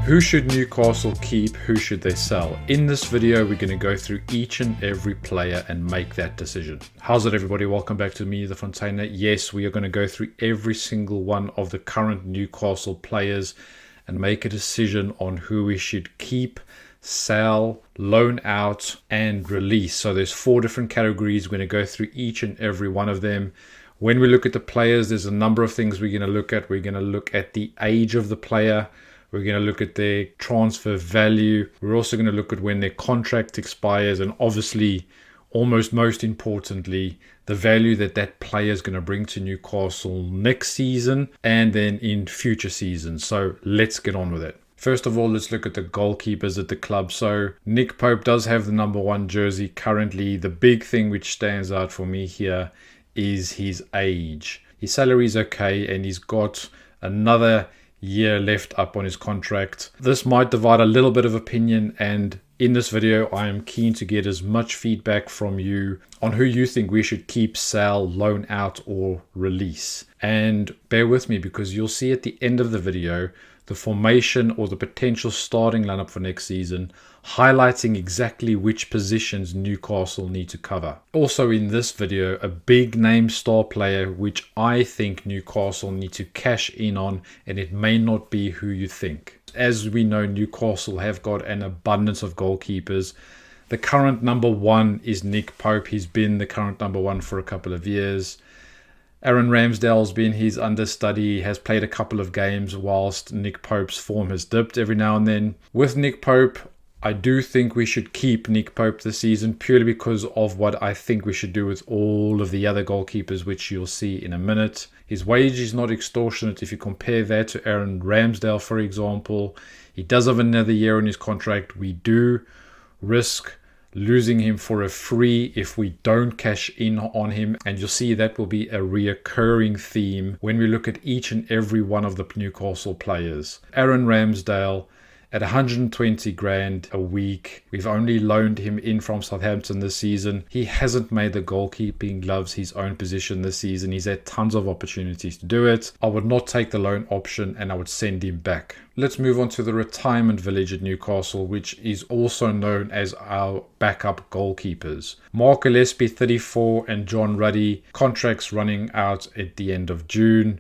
Who should Newcastle keep? Who should they sell? In this video, we're going to go through each and every player and make that decision. How's it, everybody? Welcome back to me, the Fontainer. Yes, we are going to go through every single one of the current Newcastle players and make a decision on who we should keep, sell, loan out, and release. So there's 4 different categories. We're going to go through each and every one of them. When we look at the players, there's a number of things we're going to look at. We're going to look at the age of the player. We're going to look at their transfer value. We're also going to look at when their contract expires, and obviously, almost most importantly, the value that that player is going to bring to Newcastle next season and then in future seasons. So let's get on with it. First of all, let's look at the goalkeepers at the club. So Nick Pope does have the number 1 jersey currently. The big thing which stands out for me here is his age. His salary is okay, and he's got another year left up on his contract. This might divide a little bit of opinion, and in this video I am keen to get as much feedback from you on who you think we should keep, sell, loan out, or release. And bear with me, because you'll see at the end of the video the formation or the potential starting lineup for next season, highlighting exactly which positions Newcastle need to cover. Also in this video, a big name star player which I think Newcastle need to cash in on, and it may not be who you think. As we know, Newcastle have got an abundance of goalkeepers. The current number 1 is Nick Pope. He's been the current number 1 for a couple of years. Aaron Ramsdale's been his understudy, has played a couple of games whilst Nick Pope's form has dipped every now and then. With Nick Pope, I do think we should keep Nick Pope this season, purely because of what I think we should do with all of the other goalkeepers, which you'll see in a minute. His wage is not extortionate if you compare that to Aaron Ramsdale, for example. He does have another year on his contract. We do risk losing him for a free if we don't cash in on him, and you'll see that will be a reoccurring theme when we look at each and every one of the Newcastle players. Aaron Ramsdale at 120 grand a week. We've only loaned him in from Southampton this season. He hasn't made the goalkeeping gloves his own position this season. He's had tons of opportunities to do it. I would not take the loan option, and I would send him back. Let's move on to the retirement village at Newcastle, which is also known as our backup goalkeepers. Mark Gillespie, 34, and John Ruddy, contracts running out at the end of June.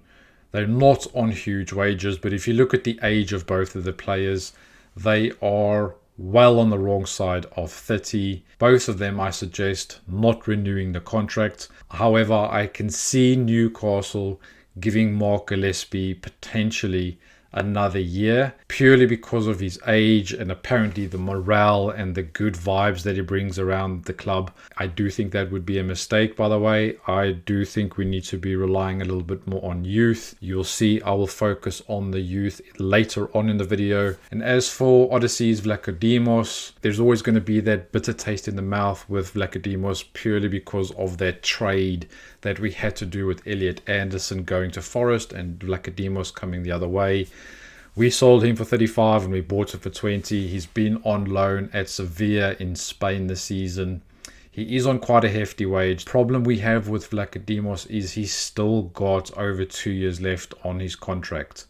They're not on huge wages, but if you look at the age of both of the players, they are well on the wrong side of 30. Both of them, I suggest, not renewing the contract. However, I can see Newcastle giving Mark Gillespie potentially another year, purely because of his age and apparently the morale and the good vibes that he brings around the club. I do think that would be a mistake, by the way. I do think we need to be relying a little bit more on youth. You'll see I will focus on the youth later on in the video. And as for Odyssey's Vlachodimos, there's always going to be that bitter taste in the mouth with Vlachodimos, purely because of that trade that we had to do with Elliot Anderson going to Forest and Vlachodimos coming the other way. We sold him for 35 and we bought him for 20. He's been on loan at Sevilla in Spain this season. He is on quite a hefty wage. Problem we have with Vlachodimos is he's still got over 2 years left on his contract.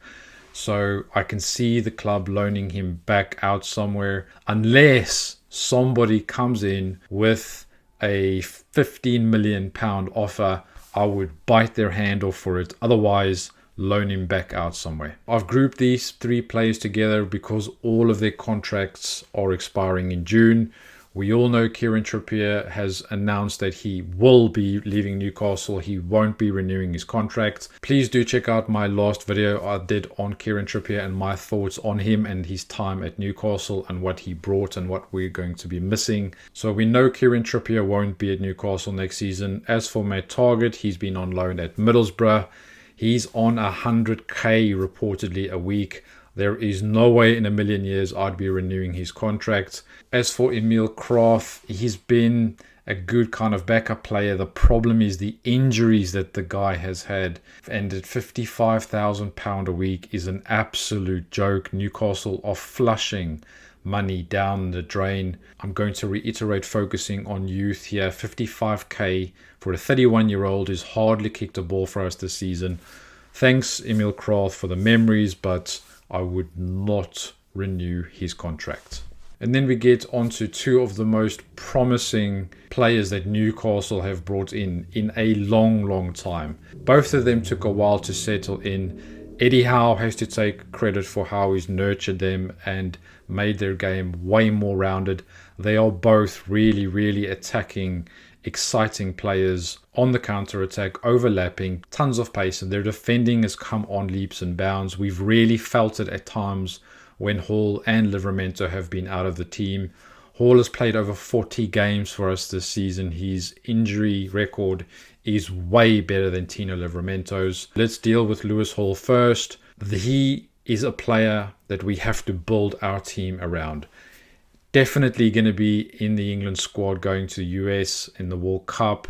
So I can see the club loaning him back out somewhere, unless somebody comes in with a £15 million offer. I would bite their hand off for it. Otherwise, loan him back out somewhere. I've grouped these 3 players together because all of their contracts are expiring in June. We all know Kieran Trippier has announced that he will be leaving Newcastle. He won't be renewing his contract. Please do check out my last video I did on Kieran Trippier and my thoughts on him and his time at Newcastle and what he brought and what we're going to be missing. So we know Kieran Trippier won't be at Newcastle next season. As for Matt Target, he's been on loan at Middlesbrough. He's on 100k reportedly a week. There is no way in a million years I'd be renewing his contract. As for Emil Krafth, he's been a good kind of backup player. The problem is the injuries that the guy has had. And at £55,000 a week is an absolute joke. Newcastle are flushing money down the drain. I'm going to reiterate, focusing on youth here. 55k for a 31-year-old is hardly kicked a ball for us this season. Thanks, Emil Krafth, for the memories, but I would not renew his contract. And then we get onto two of the most promising players that Newcastle have brought in a long time. Both of them took a while to settle in. Eddie Howe has to take credit for how he's nurtured them and made their game way more rounded. They are both really attacking, exciting players on the counter-attack, overlapping, tons of pace, and their defending has come on leaps and bounds. We've really felt it at times when Hall and Livramento have been out of the team. Hall has played over 40 games for us this season. His injury record is way better than Tino Livramento's. Let's deal with Lewis Hall first. He is a player that we have to build our team around. Definitely going to be in the England squad going to the US in the World Cup.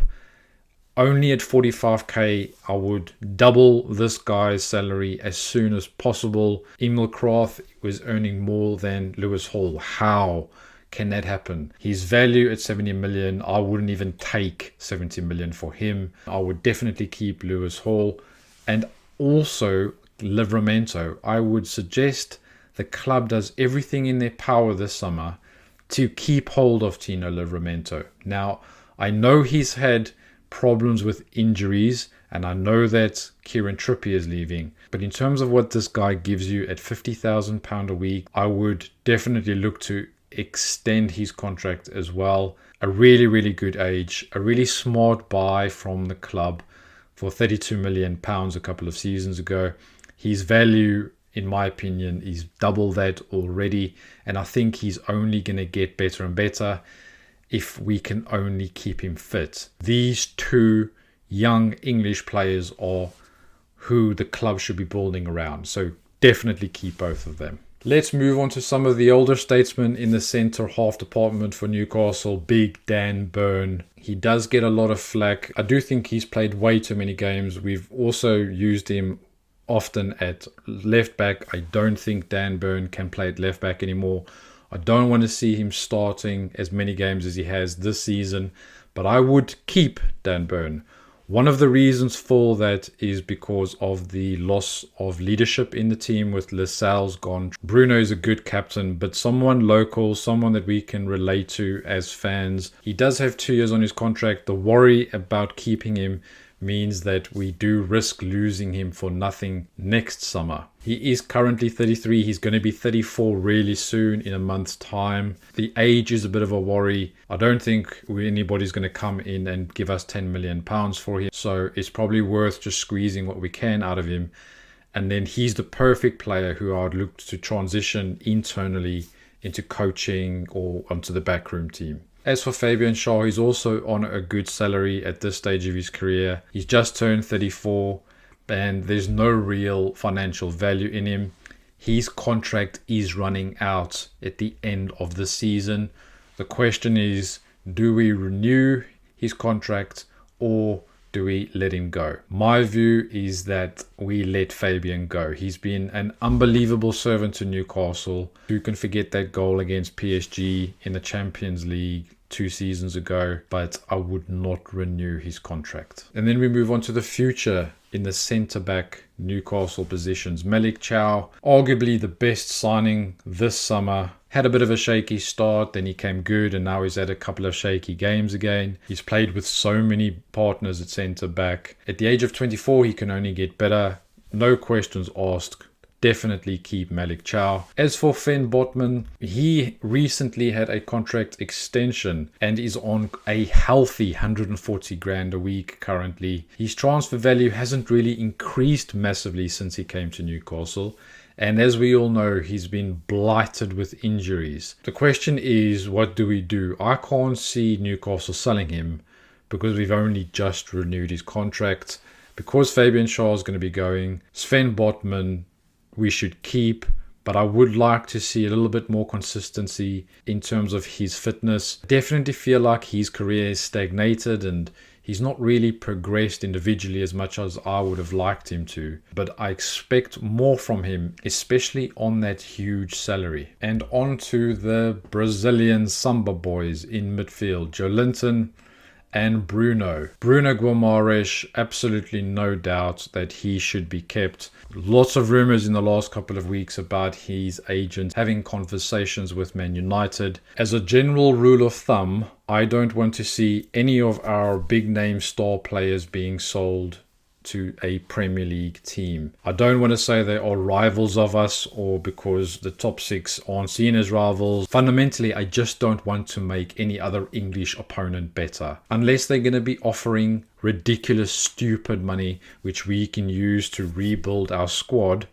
Only at 45k, I would double this guy's salary as soon as possible. Emil Krath was earning more than Lewis Hall. How can that happen? His value at 70 million, I wouldn't even take 70 million for him. I would definitely keep Lewis Hall. And also Livramento. I would suggest the club does everything in their power this summer to keep hold of Tino Livramento. Now, I know he's had problems with injuries, and I know that Kieran Trippier is leaving, but in terms of what this guy gives you at £50,000 a week, I would definitely look to extend his contract as well. A really good age, a really smart buy from the club for £32 million a couple of seasons ago. His value, in my opinion, is double that already, and I think he's only going to get better and better if we can only keep him fit. These two young English players are who the club should be building around. So definitely keep both of them. Let's move on to some of the older statesmen in the centre half department for Newcastle. Big Dan Burn. He does get a lot of flack. I do think he's played way too many games. We've also used him often at left back. I don't think Dan Burn can play at left back anymore. I don't want to see him starting as many games as he has this season, but I would keep Dan Burn. One of the reasons for that is because of the loss of leadership in the team with Lascelles gone. Bruno is a good captain, but someone local, someone that we can relate to as fans. He does have 2 years on his contract. The worry about keeping him means that we do risk losing him for nothing next summer. He is currently 33. He's going to be 34 really soon, in a month's time. The age is a bit of a worry. I don't think anybody's going to come in and give us £10 million for him. So it's probably worth just squeezing what we can out of him. And then he's the perfect player who I would look to transition internally into coaching or onto the backroom team. As for Fabian Schär, he's also on a good salary at this stage of his career. He's just turned 34 and there's no real financial value in him. His contract is running out at the end of the season. The question is, do we renew his contract or do we let him go? My view is that we let Fabian go. He's been an unbelievable servant to Newcastle. Who can forget that goal against PSG in the Champions League 2 seasons ago? But I would not renew his contract. And then we move on to the future in the centre-back Newcastle positions. Malik Chow, arguably the best signing this summer. Had a bit of a shaky start, then he came good, and now he's had a couple of shaky games again. He's played with so many partners at centre-back. At the age of 24, he can only get better. No questions asked. Definitely keep Malik Chow. As for Finn Botman, he recently had a contract extension and is on a healthy 140 grand a week currently. His transfer value hasn't really increased massively since he came to Newcastle. And as we all know, he's been blighted with injuries. The question is, what do we do? I can't see Newcastle selling him because we've only just renewed his contract. Because Fabian Schär is going to be going, Sven Botman we should keep, but I would like to see a little bit more consistency in terms of his fitness. Definitely feel like his career is stagnated and he's not really progressed individually as much as I would have liked him to, but I expect more from him, especially on that huge salary. And on to the Brazilian Samba Boys in midfield. Joe Linton, and Bruno Guimaraes, absolutely no doubt that he should be kept. Lots of rumors in the last couple of weeks about his agent having conversations with Man United. As a general rule of thumb, I don't want to see any of our big name star players being sold to a Premier League team. I don't want to say they are rivals of us or because the top six aren't seen as rivals. Fundamentally, I just don't want to make any other English opponent better. Unless they're going to be offering ridiculous, stupid money, which we can use to rebuild our squad,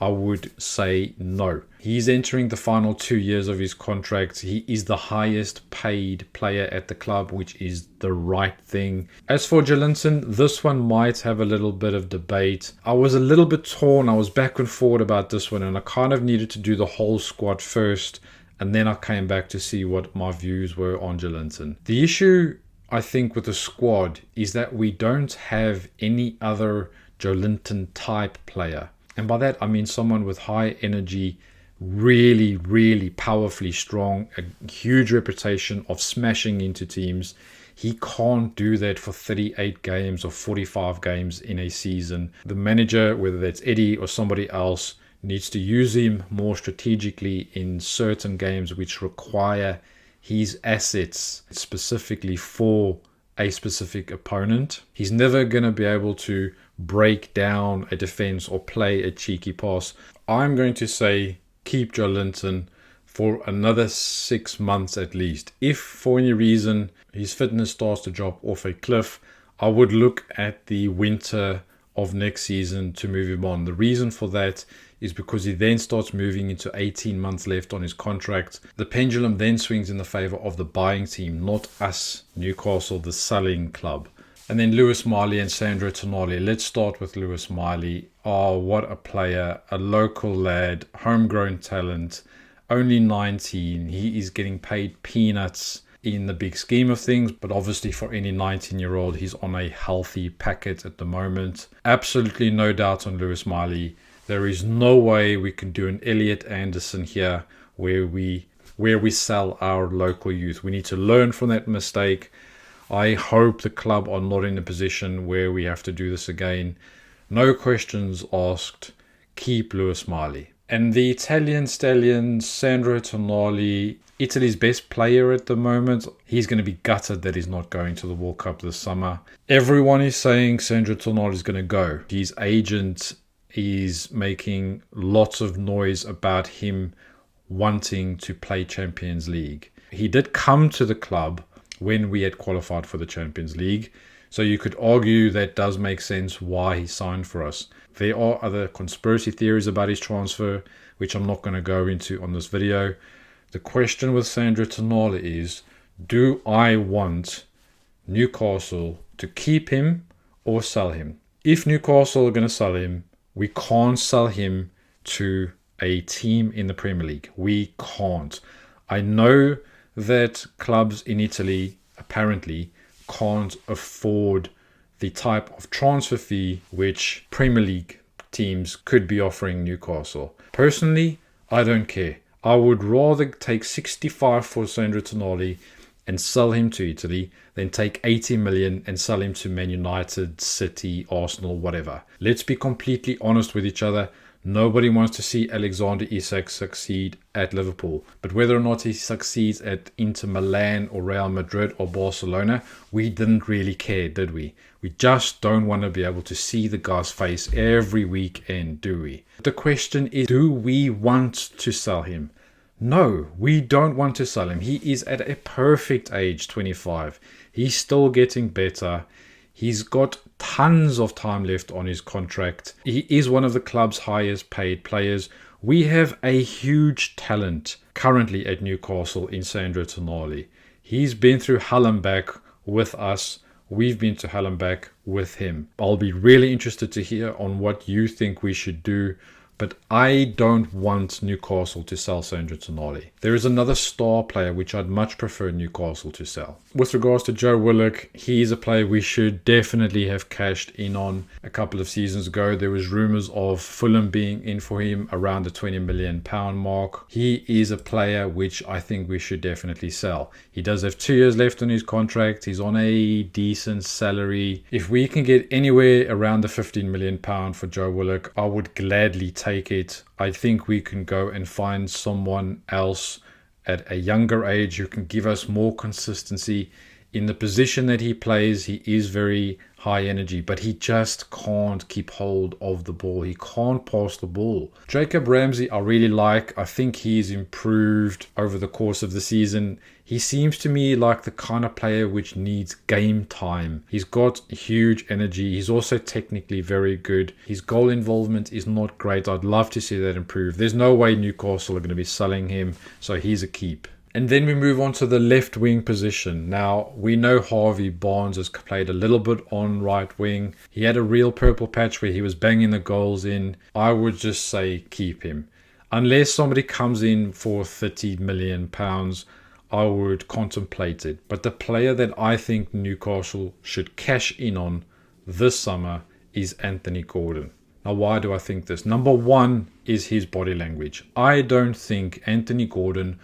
I would say no. He's entering the final 2 years of his contract. He is the highest paid player at the club, which is the right thing. As for Jolinton, this one might have a little bit of debate. I was a little bit torn. I was back and forward about this one, and I kind of needed to do the whole squad first, and then I came back to see what my views were on Jolinton. The issue, I think, with the squad is that we don't have any other Jolinton type player. And by that, I mean someone with high energy, really, really powerfully strong, a huge reputation of smashing into teams. He can't do that for 38 games or 45 games in a season. The manager, whether that's Eddie or somebody else, needs to use him more strategically in certain games which require his assets specifically for a specific opponent. He's never going to be able to break down a defense or play a cheeky pass. I'm going to say keep Jolinton for another 6 months at least. If for any reason his fitness starts to drop off a cliff, I would look at the winter of next season to move him on. The reason for that is because he then starts moving into 18 months left on his contract. The pendulum then swings in the favour of the buying team, not us, Newcastle, the selling club. And then Lewis Miley and Sandro Tonali. Let's start with Lewis Miley. Oh, what a player. A local lad, homegrown talent, only 19. He is getting paid peanuts in the big scheme of things, but obviously for any 19-year-old, he's on a healthy packet at the moment. Absolutely no doubt on Lewis Miley. There is no way we can do an Elliot Anderson here where we sell our local youth. We need to learn from that mistake. I hope the club are not in a position where we have to do this again. No questions asked. Keep Lewis Miley. And the Italian stallion, Sandro Tonali, Italy's best player at the moment. He's going to be gutted that he's not going to the World Cup this summer. Everyone is saying Sandro Tonali is going to go. His agent is making lots of noise about him wanting to play Champions League. He did come to the club when we had qualified for the Champions League. So you could argue that does make sense why he signed for us. There are other conspiracy theories about his transfer, which I'm not going to go into on this video. The question with Sandro Tonali is, do I want Newcastle to keep him or sell him? If Newcastle are going to sell him, we can't sell him to a team in the Premier League. We can't. I know that clubs in Italy apparently can't afford the type of transfer fee which Premier League teams could be offering Newcastle. Personally, I don't care. I would rather take 65 for Sandro Tonali and sell him to Italy than take 80 million and sell him to Man United, City, Arsenal, whatever. Let's be completely honest with each other. Nobody wants to see Alexander Isak succeed at Liverpool. But whether or not he succeeds at Inter Milan or Real Madrid or Barcelona, we didn't really care, did we? We just don't want to be able to see the guy's face every weekend, do we? The question is, do we want to sell him? No, we don't want to sell him. He is at a perfect age, 25. He's still getting better. He's got tons of time left on his contract. He is one of the club's highest paid players. We have a huge talent currently at Newcastle in Sandro Tonali. He's been through hell and back with us. We've been to hell and back with him. I'll be really interested to hear on what you think we should do But I don't want Newcastle to sell Sandro Tonali. There is another star player which I'd much prefer Newcastle to sell. With regards to Joe Willock, he's a player we should definitely have cashed in on a couple of seasons ago. There was rumours of Fulham being in for him around the £20 million mark. He is a player which I think we should definitely sell. He does have 2 years left on his contract. He's on a decent salary. If we can get anywhere around the £15 million for Joe Willock, I would gladly take it. I think we can go and find someone else at a younger age who can give us more consistency in the position that he plays. He is very high energy, but he just can't keep hold of the ball. He can't pass the ball. Jacob Ramsey, I really like. I think he's improved over the course of the season. He seems to me like the kind of player which needs game time. He's got huge energy. He's also technically very good. His goal involvement is not great. I'd love to see that improve. There's no way Newcastle are going to be selling him, so he's a keep. And then we move on to the left wing position. Now, we know Harvey Barnes has played a little bit on right wing. He had a real purple patch where he was banging the goals in. I would just say keep him. Unless somebody comes in for £30 million, I would contemplate it. But the player that I think Newcastle should cash in on this summer is Anthony Gordon. Now, why do I think this? Number one is his body language. I don't think Anthony Gordon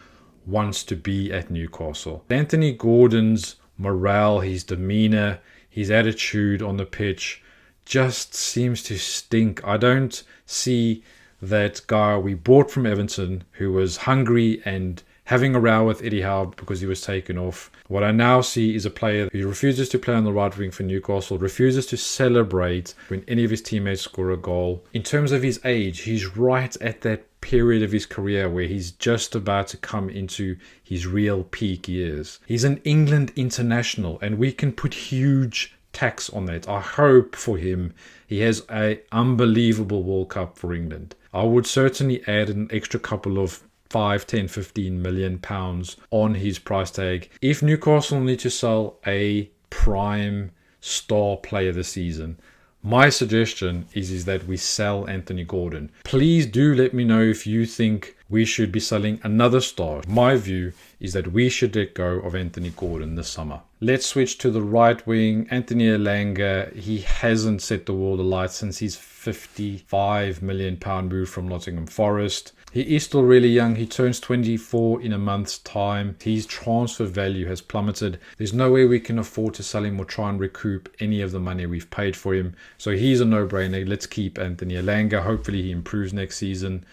wants to be at Newcastle. Anthony Gordon's morale, his demeanour, his attitude on the pitch just seems to stink. I don't see that guy we bought from Everton who was hungry and having a row with Eddie Howe because he was taken off. What I now see is a player who refuses to play on the right wing for Newcastle, refuses to celebrate when any of his teammates score a goal. In terms of his age, he's right at that period of his career where he's just about to come into his real peak years. He's an England international, and we can put huge tax on that. I hope for him he has an unbelievable World Cup for England. I would certainly add an extra couple of 5, 10, 15 million pounds on his price tag. If Newcastle need to sell a prime star player this season, my suggestion is that we sell Anthony Gordon. Please do let me know if you think we should be selling another star. My view is that we should let go of Anthony Gordon this summer. Let's switch to the right wing. Anthony Elanga, he hasn't set the world alight since his £55 million move from Nottingham Forest. He is still really young. He turns 24 in a month's time. His transfer value has plummeted. There's no way we can afford to sell him or try and recoup any of the money we've paid for him. So he's a no-brainer. Let's keep Anthony Elanga. Hopefully he improves next season.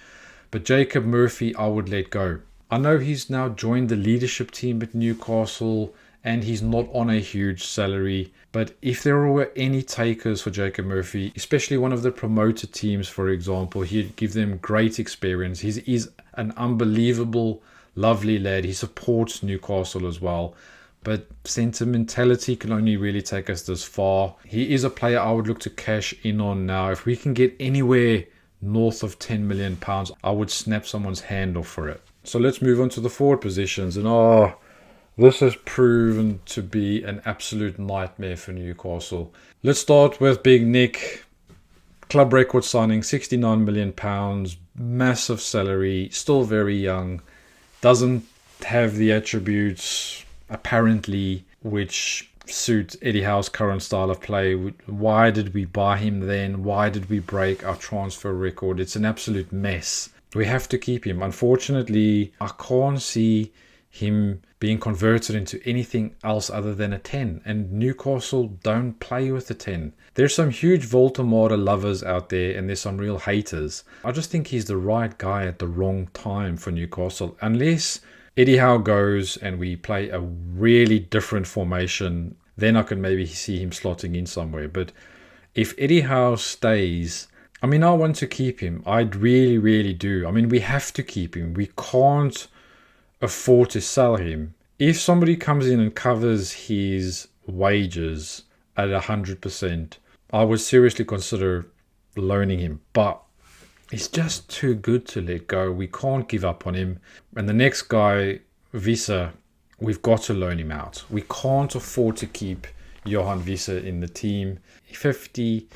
But Jacob Murphy, I would let go. I know he's now joined the leadership team at Newcastle and he's not on a huge salary. But if there were any takers for Jacob Murphy, especially one of the promoted teams, for example, he'd give them great experience. He's an unbelievable, lovely lad. He supports Newcastle as well. But sentimentality can only really take us this far. He is a player I would look to cash in on now. If we can get anywhere north of £10 million, I would snap someone's hand off for it. So let's move on to the forward positions. And this has proven to be an absolute nightmare for Newcastle. Let's start with Big Nick. Club record signing, £69 million, massive salary, still very young, doesn't have the attributes, apparently, which suit Eddie Howe's current style of play. Why did we buy him then? Why did we break our transfer record? It's an absolute mess. We have to keep him. Unfortunately, I can't see him being converted into anything else other than a 10, and Newcastle don't play with a 10. There's some huge Voltemata lovers out there and there's some real haters. I just think he's the right guy at the wrong time for Newcastle, unless Eddie Howe goes and we play a really different formation, then I can maybe see him slotting in somewhere. But if Eddie Howe stays, I want to keep him. I really, really do. We have to keep him. We can't afford to sell him. If somebody comes in and covers his wages at 100%, I would seriously consider loaning him. But he's just too good to let go. We can't give up on him. And the next guy, Visa, we've got to loan him out. We can't afford to keep Johan Visa in the team. 50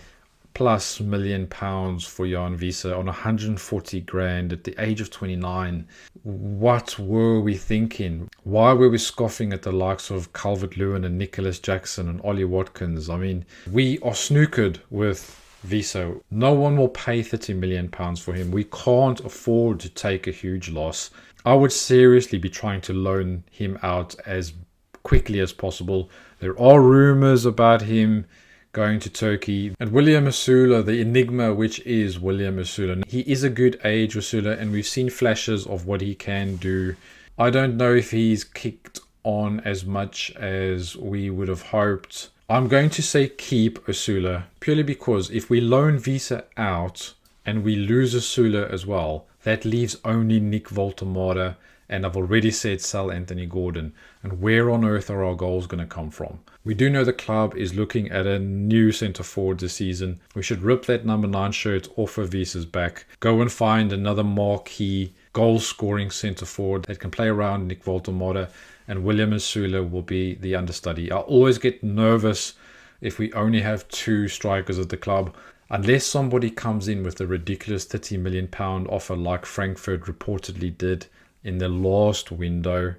plus million for Jan Wiese on 140 grand at the age of 29. What were we thinking? Why were we scoffing at the likes of Calvert-Lewin and Nicholas Jackson and Ollie Watkins? I mean, we are snookered with Wiese. No one will pay 30 million pounds for him. We can't afford to take a huge loss. I would seriously be trying to loan him out as quickly as possible. There are rumours about him going to Turkey. And William Asula, the enigma which is William Asula, he is a good age, Asula, and we've seen flashes of what he can do. I don't know if he's kicked on as much as we would have hoped. I'm going to say keep Asula, purely because if we loan Wiese out and we lose Asula as well, that leaves only Nick Voltemade, and I've already said sell Anthony Gordon. And where on earth are our goals going to come from? We do know the club is looking at a new centre forward this season. We should rip that number 9 shirt off of Wiese's back. Go and find another marquee goal-scoring centre forward that can play around Nick Voltemade, and William Asula will be the understudy. I always get nervous if we only have 2 strikers at the club. Unless somebody comes in with a ridiculous £30 million offer like Frankfurt reportedly did in the last window,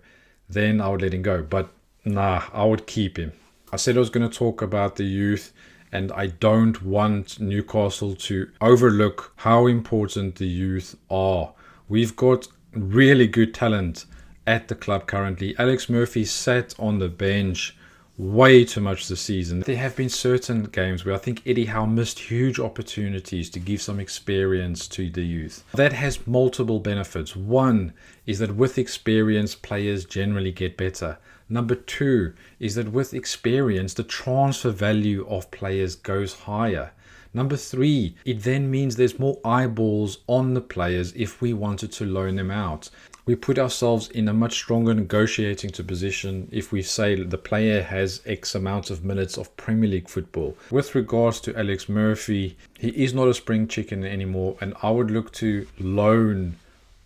then I would let him go. But nah, I would keep him. I said I was going to talk about the youth, and I don't want Newcastle to overlook how important the youth are. We've got really good talent at the club currently. Alex Murphy sat on the bench way too much this season. There have been certain games where I think Eddie Howe missed huge opportunities to give some experience to the youth. That has multiple benefits. One is that with experience, players generally get better. Number 2 is that with experience, the transfer value of players goes higher. Number 3, it then means there's more eyeballs on the players if we wanted to loan them out. We put ourselves in a much stronger negotiating position if we say the player has X amount of minutes of Premier League football. With regards to Alex Murphy, he is not a spring chicken anymore, and I would look to loan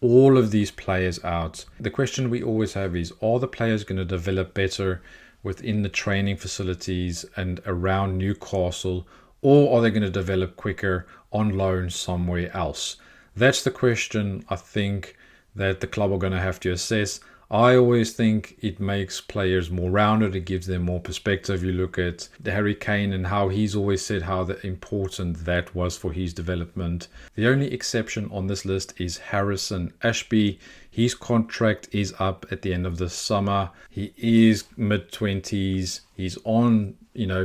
all of these players out. The question we always have is, are the players going to develop better within the training facilities and around Newcastle, or are they going to develop quicker on loan somewhere else? That's the question I think that the club are going to have to assess. I always think it makes players more rounded. It gives them more perspective. You look at the Harry Kane and how he's always said how important that was for his development. The only exception on this list is Harrison Ashby. His contract is up at the end of the summer. He is mid-20s. He's on,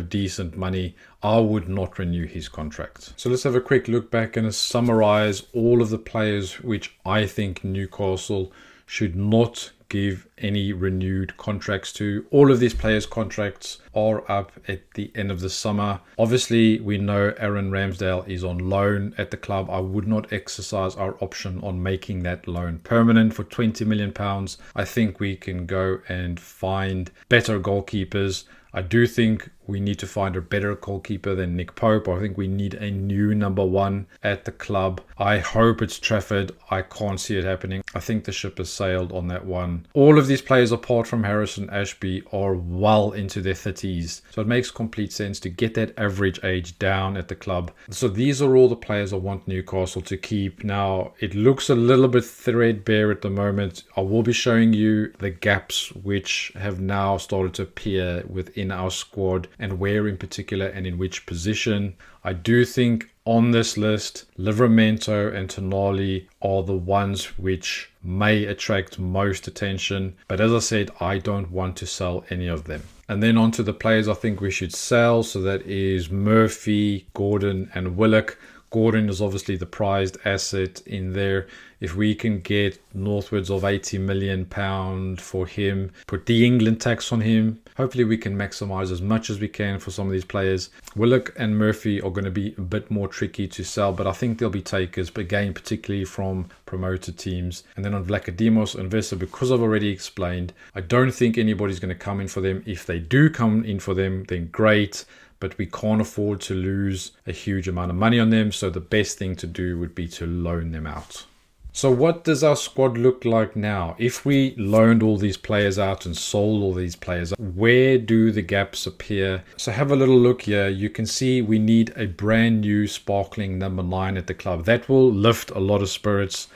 decent money. I would not renew his contract. So let's have a quick look back and summarize all of the players which I think Newcastle should not give any renewed contracts to. All of these players' contracts are up at the end of the summer. Obviously, we know Aaron Ramsdale is on loan at the club. I would not exercise our option on making that loan permanent for £20 million. I think we can go and find better goalkeepers. I do think we need to find a better goalkeeper than Nick Pope. I think we need a new number 1 at the club. I hope it's Trafford. I can't see it happening. I think the ship has sailed on that one. All of these players, apart from Harrison Ashby, are well into their 30s. So it makes complete sense to get that average age down at the club. So these are all the players I want Newcastle to keep. Now, it looks a little bit threadbare at the moment. I will be showing you the gaps which have now started to appear within our squad, and where in particular and in which position. I do think on this list, Livramento and Tonali are the ones which may attract most attention. But as I said, I don't want to sell any of them. And then on to the players I think we should sell. So that is Murphy, Gordon and Willock. Gordon is obviously the prized asset in there. If we can get northwards of £80 million for him, put the England tax on him, hopefully we can maximize as much as we can for some of these players. Willock and Murphy are going to be a bit more tricky to sell, but I think they'll be takers, but again, particularly from promoted teams. And then on Vlachodimos and Vesa, because I've already explained, I don't think anybody's going to come in for them. If they do come in for them, then great. But we can't afford to lose a huge amount of money on them. So the best thing to do would be to loan them out. So what does our squad look like now? If we loaned all these players out and sold all these players, where do the gaps appear? So have a little look here. You can see we need a brand new sparkling number 9 at the club. That will lift a lot of spirits.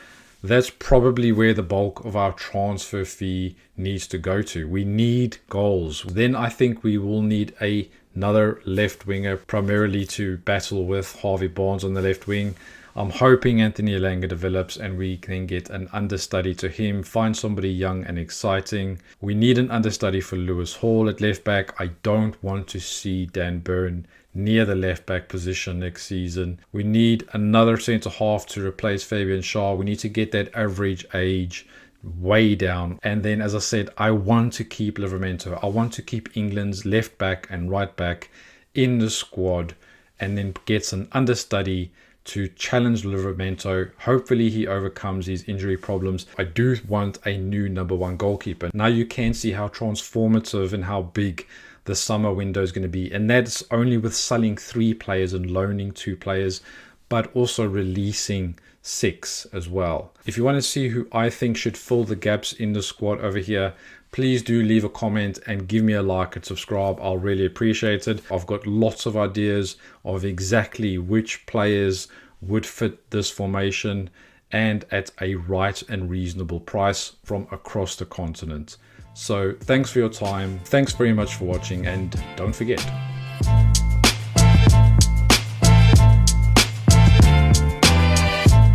That's probably where the bulk of our transfer fee needs to go to. We need goals. Then I think we will need another left winger, primarily to battle with Harvey Barnes on the left wing. I'm hoping Anthony Elanga develops and we can get an understudy to him, find somebody young and exciting. We need an understudy for Lewis Hall at left back. I don't want to see Dan Burn near the left back position next season. We need another centre half to replace Fabian Schär. We need to get that average age way down. And then, as I said, I want to keep Livramento. I want to keep England's left back and right back in the squad, and then get an understudy to challenge Livramento. Hopefully he overcomes his injury problems. I do want a new number 1 goalkeeper. Now you can see how transformative and how big the summer window is going to be. And that's only with selling 3 players and loaning 2 players, but also releasing 6 as well. If you want to see who I think should fill the gaps in the squad over here, please do leave a comment and give me a like and subscribe. I'll really appreciate it. I've got lots of ideas of exactly which players would fit this formation and at a right and reasonable price from across the continent. So thanks for your time. Thanks very much for watching, and don't forget,